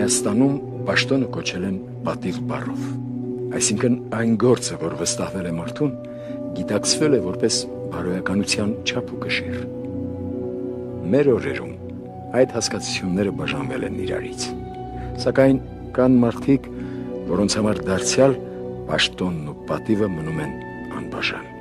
Հայաստանում պաշտոնը կոչել են պատիվ բառով։ Այսինքն այն գործը, որ վստահվել է մարդուն, գիտակցվել է որպես բարոյականության չափ ու կշիռ։ Մեր օրերում այդ հասկացությունները բաժանվել են իրարից, սակայն կան մարդիկ, որոնց համար դարձյալ պաշտոնն ու պատիվը մնում են անբաժան։